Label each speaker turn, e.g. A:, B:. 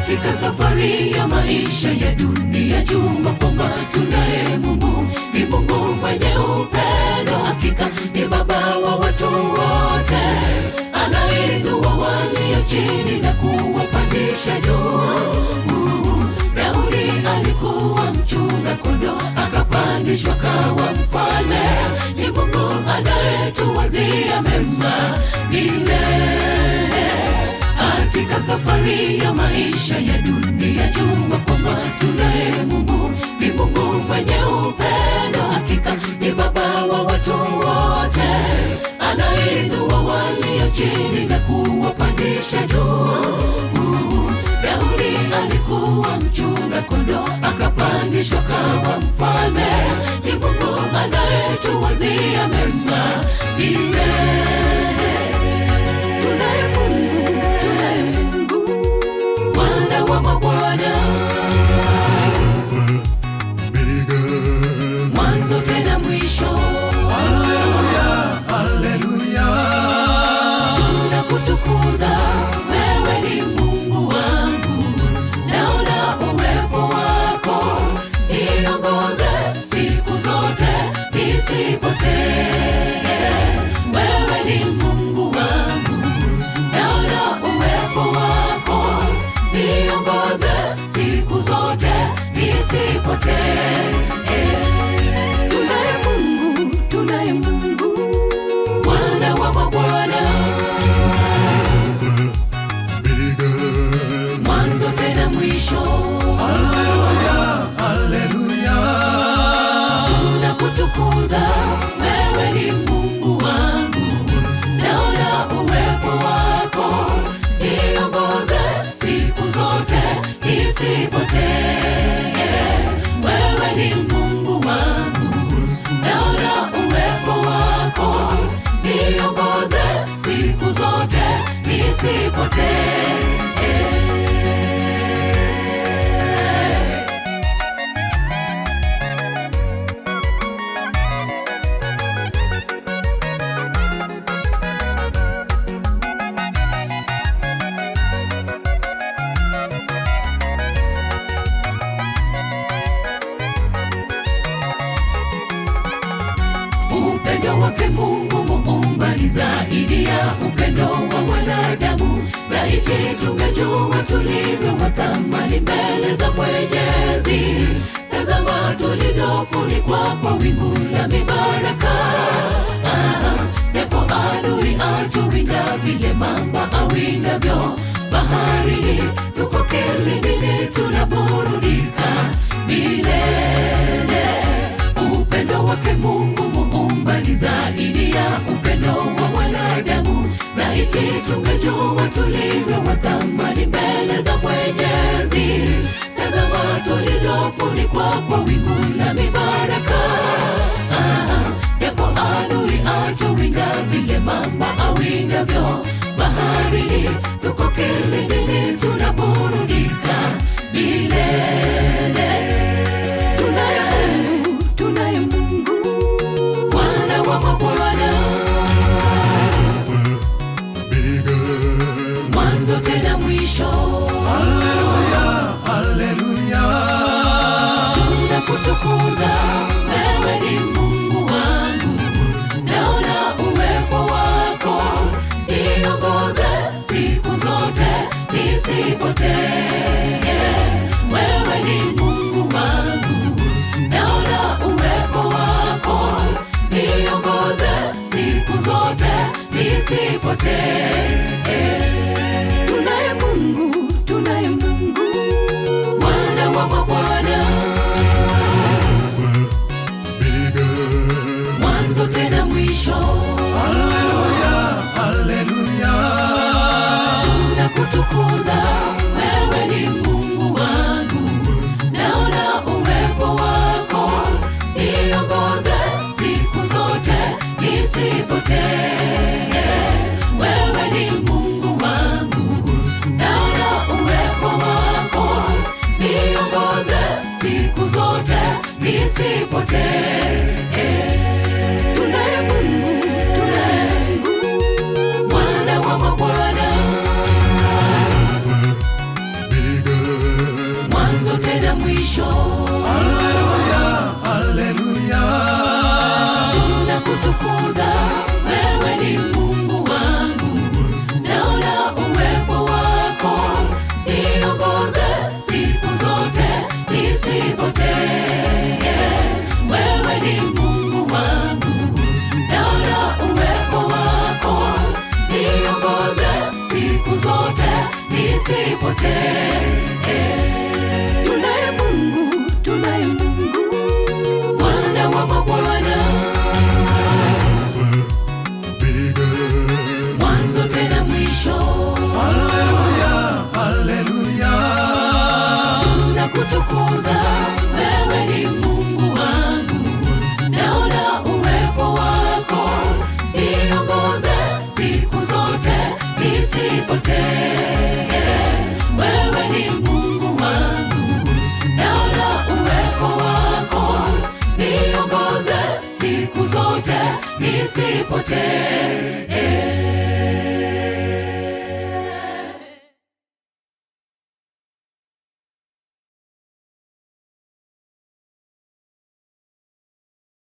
A: Katika safari ya maisha ya dunia, jua kwamba tunaye Mungu, ni Mungu mwenye upendo. Hakika ni Baba wa watu wote, anainua walio chini na kuwapandisha juu. Daudi alikuwa mchunga kondoo, akapandishwa kawa mfalme. Ni Mungu anayetuwazia mema milele. Katika safari ya maisha ya dunia, jua kwamba tunaye Mungu, ni Mungu mwenye upendo. Hakika ni Baba wa watu wote, anainua walio chini na kuwapandisha juu. Daudi alikuwa mchunga kondoo, akapandishwa kawa mfalme. Ni Mungu anayetuwazia mema milele. Tunaye Mungu, Bwana wa mabwana, mwanzo tena mwisho.
B: Haleluya, haleluya,
A: tunakutukuza wewe, ni Mungu wangu, naona uwepo wako, niongoze siku zote nisipotee. Wewe ni Mungu wangu, naona uwepo wako, niongoze siku zote nisipotee. Tunaye Mungu, Bwana wa mabwana, mwanzo tena mwisho.
B: haleluya, haleluya,
A: tunakutukuza wewe, ni Mungu wangu, naona uwepo wako, niongoze siku zote nisipotee. Wewe ni Mungu wangu, naona uwepo wako, niongoze siku zote nisipotee. Upendo wake Mungu Muumba ni zaidi ya upendo wa wanadamu. Laiti tungejua tulivyo wa thamani mbele za Mwenyezi. Tazama tulivyofunikwa kwa wingu la mibaraka. Japo adui atuwinda vile mamba awindavyo baharini, tuko kilindini tunaburudika milele. Upendo wake Mungu Muumba ni zaidi ya upendo wa wanadamu. Laiti tungejua tulivyo wa thamani mbele za Mwenyezi. Tazama tulivyofunikwa kwa wingu la mibaraka. Japo adui atuwinda vile mamba awindavyo baharini, tuko kilindini tunaburudika milele. Tunaye Mungu, Bwana wa mabwana, mwanzo tena mwisho.
B: haleluya, haleluya,
A: tunakutukuza wewe, ni Mungu wangu, naona uwepo wako, niongoze siku zote nisipotee. Wewe ni Mungu wangu, naona uwepo wako, niongoze siku zote nisipotee. Tunaye Mungu, Bwana wa mabwana, mwanzo tena mwisho.
B: haleluya, haleluya,
A: tunakutukuza wewe, ni Mungu wangu, naona uwepo wako, niongoze siku zote nisipotee. Wewe ni Mungu wangu, naona uwepo wako, niongoze siku zote nisipotee. Tunaye Mungu, Bwana wa mabwana, nisipotee. Tunaye Mungu, Bwana wa mabwana, mwanzo tena mwisho.
B: Haleluya, haleluya.
A: Tunakutukuza, wewe ni Mungu wangu, naona uwepo wako, niongoze siku zote nisipotee. Wewe ni Mungu wangu, naona uwepo wako, niongoze siku zote nisipotee.